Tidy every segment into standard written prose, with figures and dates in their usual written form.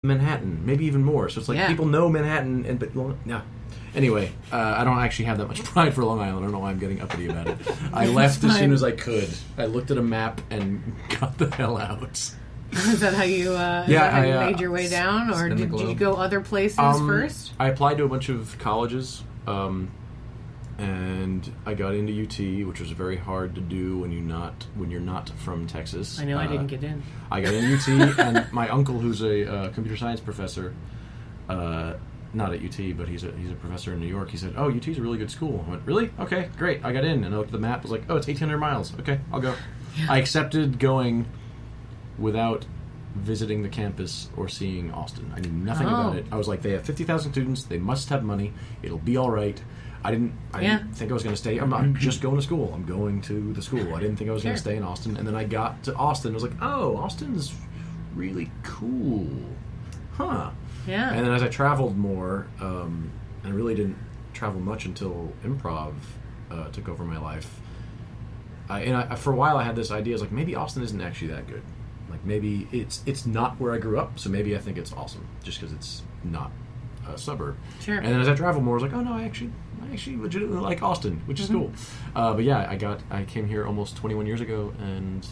Manhattan, maybe even more. So it's like people know Manhattan, but yeah. Anyway, I don't actually have that much pride for Long Island. I don't know why I'm getting uppity about it. I left as soon as I could. I looked at a map and got the hell out. Is that how you, made your way down? Or did you go other places first? I applied to a bunch of colleges, and I got into UT, which was very hard to do when you're not from Texas. I know I didn't get in. I got in UT, and my uncle, who's a computer science professor, not at UT, but he's a professor in New York. He said, "Oh, UT's a really good school." I went, "Really? Okay, great." I got in, and I looked at the map. I was like, "Oh, it's 1,800 miles. Okay, I'll go." I accepted going without visiting the campus or seeing Austin. I knew nothing about it. I was like, they have 50,000 students. They must have money. It'll be all right. I didn't think I was going to stay. I'm not just going to school. I'm going to the school. I didn't think I was going to stay in Austin. And then I got to Austin. I was like, oh, Austin's really cool. Huh. Yeah. And then as I traveled more, and I really didn't travel much until improv took over my life. For a while I had this idea. I was like, maybe Austin isn't actually that good. Like maybe it's not where I grew up, so maybe I think it's awesome just because it's not a suburb. Sure. And then as I traveled more, I was like, oh no, I actually legitimately like Austin, which is cool. But yeah, I came here almost 21 years ago and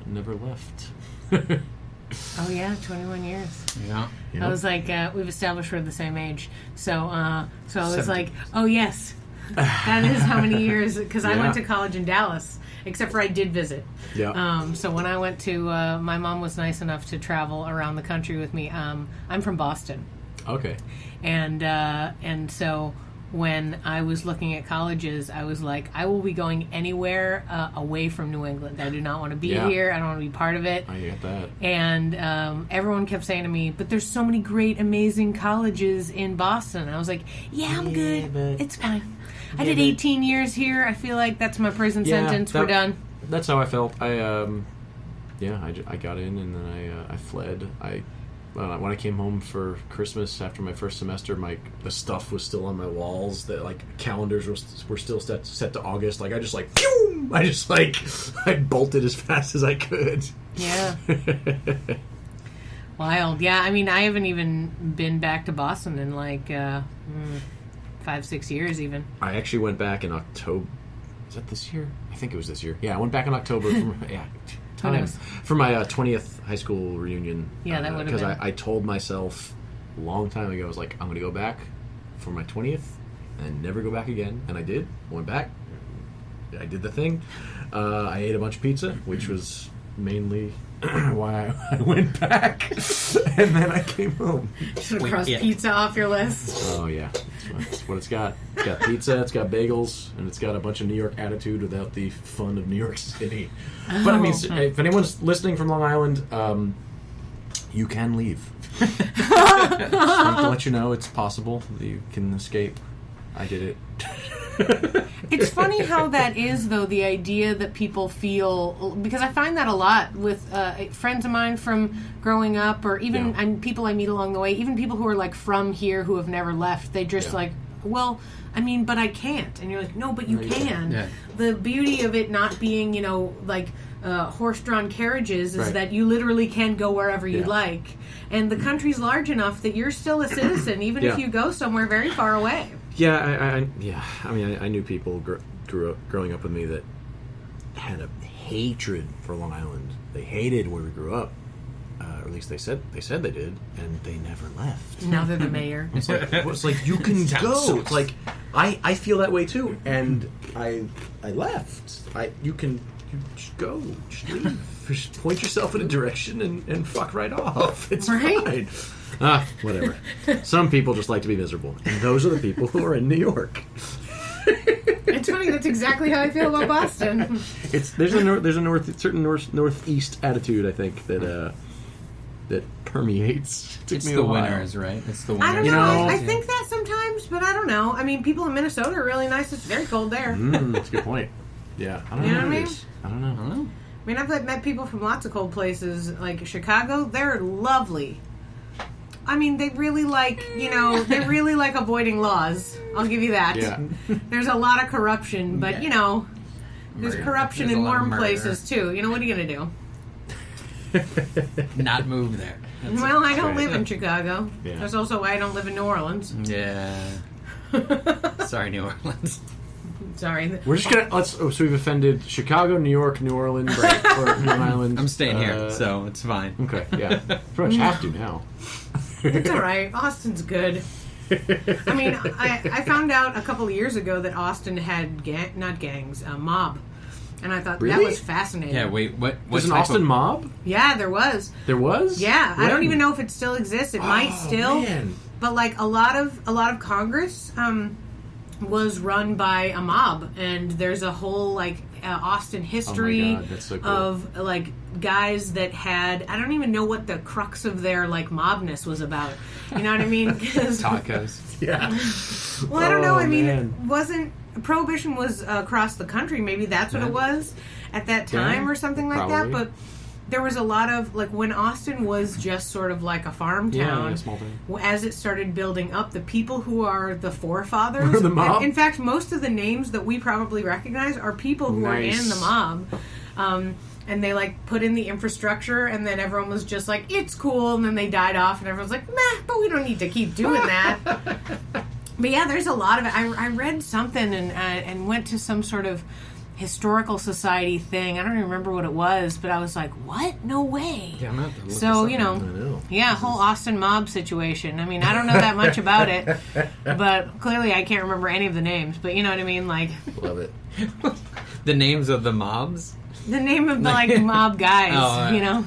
never left. Oh yeah, 21 years. Yeah. I was like, we've established we're the same age, so I was like, oh yes, that is how many years, because I went to college in Dallas. Except for I did visit. Yeah. So when I went to, my mom was nice enough to travel around the country with me. I'm from Boston. Okay. And so when I was looking at colleges, I was like, I will be going anywhere away from New England. I do not want to be here. I don't want to be part of it. I get that. And everyone kept saying to me, but there's so many great, amazing colleges in Boston. And I was like, yeah, I'm good. It's fine. I did 18 years here. I feel like that's my prison sentence. We're done. That's how I felt. I got in and then I fled. When I came home for Christmas after my first semester, the stuff was still on my walls. That calendars were still set to August. I bolted as fast as I could. Yeah. Wild. Yeah. I mean, I haven't even been back to Boston in 5-6 years even. I actually went back in October. Is that this year? I think it was this year. Yeah, I went back in October for my 20th high school reunion. Yeah, that would have been. Because I told myself a long time ago, I was like, I'm going to go back for my 20th and never go back again. And I did. I went back. I did the thing. I ate a bunch of pizza, which was mainly why I went back. And then I came home. Should have crossed pizza off your list. Oh, yeah. That's what it's got. It's got pizza, it's got bagels, and it's got a bunch of New York attitude without the fun of New York City. Oh. But I mean, if anyone's listening from Long Island, you can leave. Just want to let you know it's possible that you can escape. I did it. It's funny how that is, though, the idea that people feel, because I find that a lot with friends of mine from growing up, or even people I meet along the way, even people who are from here who have never left. They just well, I mean, but I can't. And you're like, no, but you can. Yeah. The beauty of it not being, horse-drawn carriages is that you literally can go wherever you like. And the country's large enough that you're still a citizen, even if you go somewhere very far away. Yeah, I mean, I knew people growing up with me that had a hatred for Long Island. They hated where we grew up, or at least they said they did, and they never left. Now they're the mayor. It's like you can go. It's like I feel that way too, and I left. You just go, just leave, just point yourself in a direction and fuck right off. It's fine. Whatever. Some people just like to be miserable, and those are the people who are in New York. It's funny. That's exactly how I feel about Boston. There's a certain northeast attitude, I think, that permeates. It's the winners, right? It's the winners. I don't know. I think that sometimes, but I don't know. I mean, people in Minnesota are really nice. It's very cold there. That's a good point. Yeah, I don't know. You know what I mean? I don't know. I mean, I've met people from lots of cold places, like Chicago. They're lovely. I mean, they really like avoiding laws. I'll give you that. Yeah. There's a lot of corruption, but, there's corruption in warm places, too. What are you going to do? Not move there. Well, I don't live in Chicago. Yeah. That's also why I don't live in New Orleans. Yeah. Sorry, New Orleans. Sorry. We're just gonna so we've offended Chicago, New York, New Orleans, right, or Long Island. I'm staying here, so it's fine. Okay, yeah, pretty much have to now. It's all right. Austin's good. I mean, I found out a couple of years ago that Austin had mob, and I thought that was fascinating. Yeah, wait, what? Was an Austin mob? Yeah, there was. There was? Yeah, When? I don't even know if it still exists. It might still, man. but like a lot of Congress was run by a mob, and there's a whole like Austin history Oh my God, that's so cool. of like guys that had, I don't even know what the crux of their like mobness was about. You know what I mean? 'Cause, Tacos. Yeah. well, I don't know. I mean, man. Prohibition was across the country. Maybe that's what Yeah. it was at that time, Yeah, or something like probably. that. But there was a lot of like when Austin was just sort of like a farm town. Yeah, small town. As it started building up, the people who are the forefathers, Were the mob? in fact, most of the names that we probably recognize are people who are in the mob. And they like put in the infrastructure, and then everyone was just like, "It's cool," and then they died off, and everyone's like, "Meh," but we don't need to keep doing that. But yeah, there's a lot of it. I read something and went to some sort of historical society thing. I don't even remember what it was, but I was like, "What? No way!" Yeah, I'm gonna have to look So this up. I know. yeah, whole Austin mob situation. I mean, I don't know that much about it, but clearly I can't remember any of the names. But you know what I mean, like Love it. The names of the mobs? the name of the like mob guys. Oh, you know,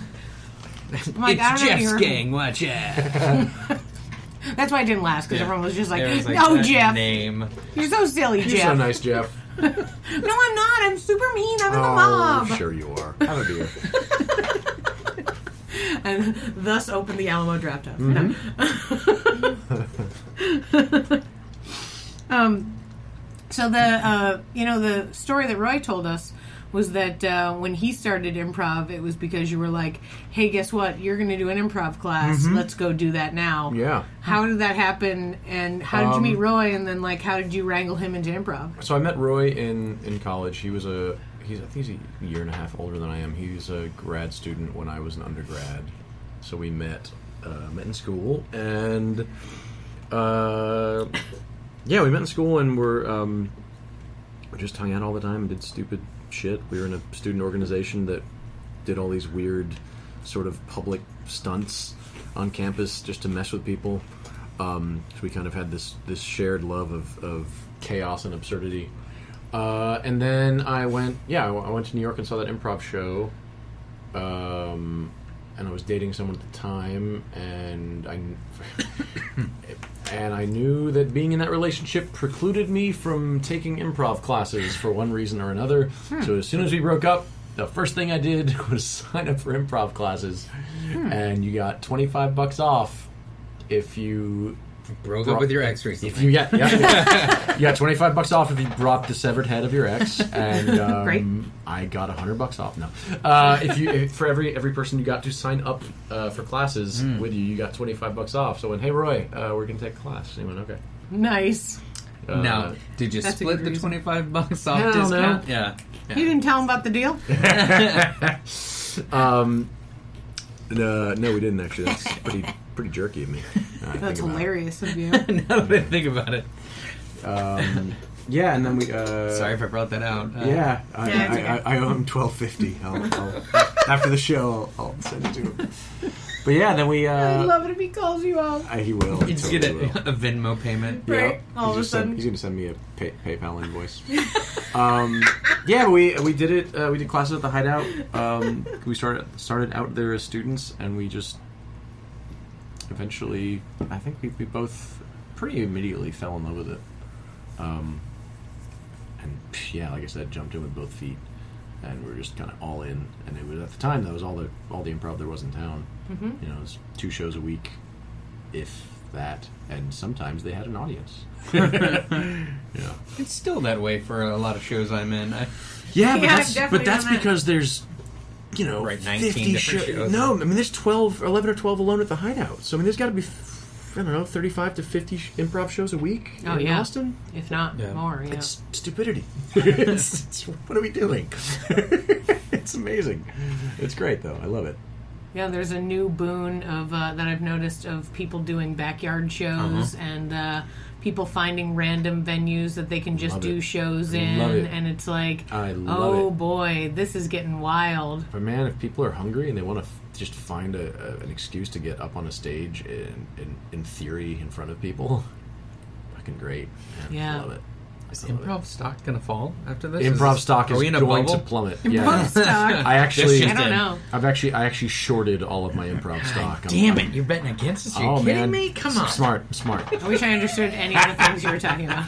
I'm like, I It's don't know Jeff's your- gang, watch out. That's why I didn't last, because everyone was just like, It was "No, that Jeff, Name. you're so silly, You're Jeff." so nice, Jeff. No, I'm not. I'm super mean. I'm in the Oh, mob. sure you are. Have a beer. And thus opened the Alamo Draft House. So the story that Roy told us was that when he started improv, it was because you were like, "Hey, guess what? You're going to do an improv class. Let's go do that now." Yeah. How did that happen? And how did you meet Roy? And then like, how did you wrangle him into improv? So I met Roy in college. I think he's a year and a half older than I am. He was a grad student when I was an undergrad. So we met in school, and we met in school, and we just hung out all the time and did stupid shit. We were in a student organization that did all these weird sort of public stunts on campus just to mess with people. So we kind of had this shared love of chaos and absurdity. And then I went to New York and saw that improv show. And I was dating someone at the time, and I knew that being in that relationship precluded me from taking improv classes for one reason or another. So as soon as we broke up, the first thing I did was sign up for improv classes, and you got $25 off if you Broke up with your ex recently. If you got $25 off if you brought the severed head of your ex, and Great. I got $100 off. No, if for every person you got to sign up for classes with you, you got $25 off. So when, hey Roy, we're gonna take a class. And he went, okay. Nice. Now, did you That's a split good the reason. $25 off Hell no. discount? Yeah. You didn't tell him about the deal? No, we didn't actually. That's pretty jerky of me. That's hilarious of you. Now that I think about it. Yeah, and then we. Sorry if I brought that out. Yeah, Yeah, it's okay. I owe him $12.50. I'll after the show, I'll send it to him. But yeah, then we. I'd love it if he calls you out. He will. You just He get totally will. a Venmo payment. Right, Yep. all of a sudden. He's going to send me a PayPal invoice. Yeah, we did it. We did classes at the Hideout. We started out there as students, and we just eventually, I think we both pretty immediately fell in love with it. And yeah, like I said, jumped in with both feet, and we were just kind of all in. And it was at the time that was all the improv there was in town. Mm-hmm. You know, it was 2 shows a week, if that, and sometimes they had an audience. Yeah. It's still that way for a lot of shows I'm in. Yeah, definitely but that's on that. because there's, you know, Right, 19 50 different shows. No, I mean there's 11 or 12 alone at the Hideout. So I mean there's got to be, I don't know, 35 to 50 improv shows a week in Austin. If not Yeah. more, yeah. It's stupidity. It's what are we doing? It's amazing. It's great though. I love it. Yeah, there's a new boon of that I've noticed of people doing backyard shows and people finding random venues that they can just do shows in, and it's like, oh boy, this is getting wild. But man, if people are hungry and they want to just find an excuse to get up on a stage in theory in front of people, fucking great. Man, I love it. Is improv stock going to fall after this? Improv stock is going to plummet. Improv stock. I don't know. I actually shorted all of my improv stock. Damn it! You're betting against us? Are you kidding me? Come on. Smart. I wish I understood any of the things you were talking about.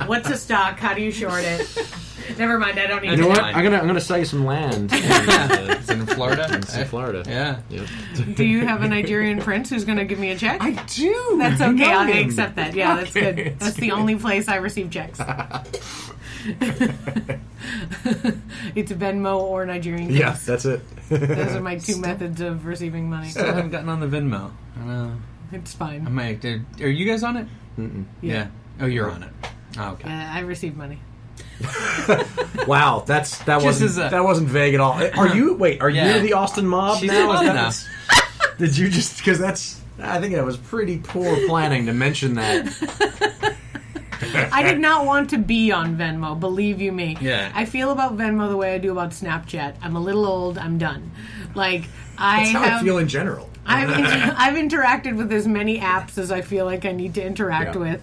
What's a stock? How do you short it? Never mind. I don't need to know. You know what? I'm gonna sell you some land. It's in Florida. It's in Florida. Yeah. Yep. Do you have a Nigerian prince who's going to give me a check? I do. That's okay. I'll accept that. Yeah, that's good. That's the only place I receive checks. It's Venmo or Nigerian. Yes, that's it. Those are my two methods of receiving money. Still haven't gotten on the Venmo. I know. It's fine. I might. Are you guys on it? Mm-mm. Yeah. Oh, you're on it. Oh, okay. Yeah, I receive money. Wow, that wasn't vague at all. Are you the Austin mob She's now? Did you just because I think that was pretty poor planning to mention that. I did not want to be on Venmo, believe you me. Yeah. I feel about Venmo the way I do about Snapchat. I'm a little old, I'm done. Like That's how I feel in general. I've interacted with as many apps as I feel like I need to interact with.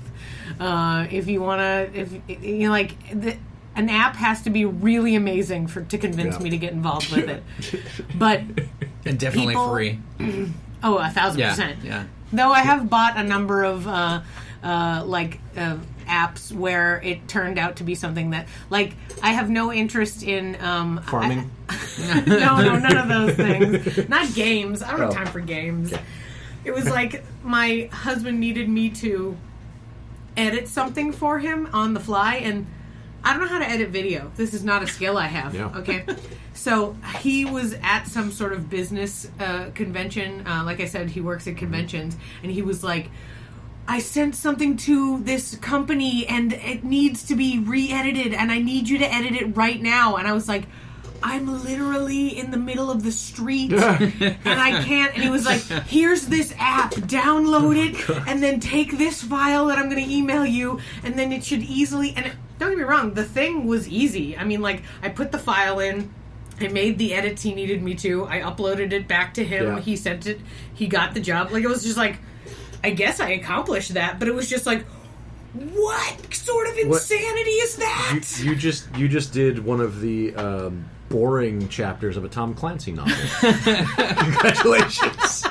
If you want to, an app has to be really amazing to convince me to get involved with it. But and definitely free. 1,000%. Yeah. Though I have bought a number of apps where it turned out to be something that, like, I have no interest in farming. No, none of those things. Not games. I don't have time for games. Okay. It was like my husband needed me to edit something for him on the fly, and I don't know how to edit video. This is not a skill I have. Yeah. Okay. So he was at some sort of business convention. Like I said, he works at conventions, and he was like, I sent something to this company and it needs to be re-edited and I need you to edit it right now. And I was like, I'm literally in the middle of the street and I can't. And he was like, here's this app, download it and then take this file that I'm going to email you and then it should easily... And don't get me wrong, the thing was easy. I mean, like, I put the file in, I made the edits he needed me to, I uploaded it back to him, he sent it, he got the job. Like, it was just like... I guess I accomplished that, but it was just like, what sort of insanity is that? You just did one of the boring chapters of a Tom Clancy novel. Congratulations.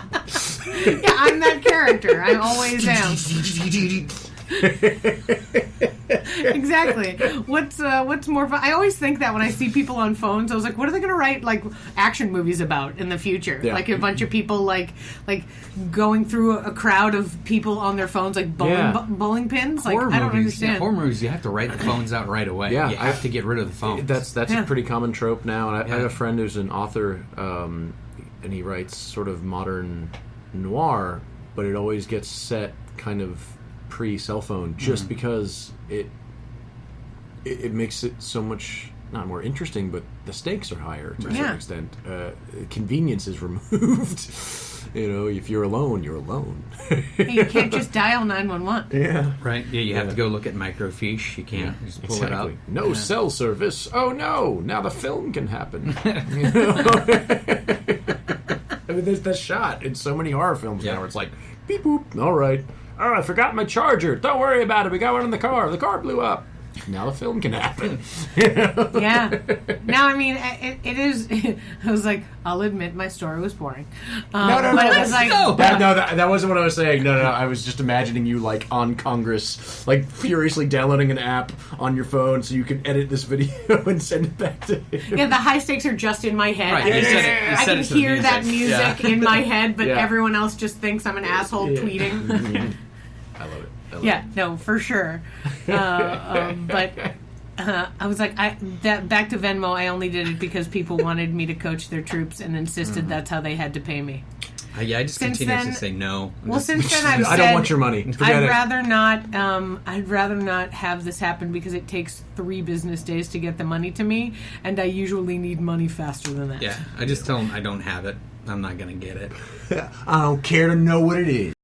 Yeah, I'm that character. I always am. Exactly. What's more fun? I always think that when I see people on phones, I was like, what are they going to write like action movies about in the future? Yeah. Like a bunch of people like going through a crowd of people on their phones like bowling pins. Like I don't understand. Horror movies, you have to write the phones out right away. Yeah, you have to get rid of the phones. That's a pretty common trope now. And I have a friend who's an author, and he writes sort of modern noir, but it always gets set kind of pre-cell phone just because it makes it so much not more interesting, but the stakes are higher to a certain extent. Convenience is removed. If you're alone, you're alone. You can't just dial 911. Yeah, right. Yeah, you have to go look at microfiche. You can't just pull it up. No cell service. Oh no! Now the film can happen. I mean, there's that shot in so many horror films now where it's like, beep boop. All right. Oh, I forgot my charger. Don't worry about it. We got one in the car. The car blew up. Now the film can happen. Yeah. Now, I mean, it is... I was like, I'll admit my story was boring. No. But it was like... That wasn't what I was saying. No. I was just imagining you, like, on Congress, like, furiously downloading an app on your phone so you can edit this video and send it back to him. Yeah, the high stakes are just in my head. Right. I can hear that music in my head, but everyone else just thinks I'm an asshole tweeting. I love it. No, for sure. But I was like, back to Venmo, I only did it because people wanted me to coach their troops and insisted that's how they had to pay me. I just continue to say no. Well, since then I've said... I don't want your money. I'd rather not have this happen because it takes 3 business days to get the money to me, and I usually need money faster than that. Yeah, I just tell them I don't have it. I'm not gonna get it. I don't care to know what it is.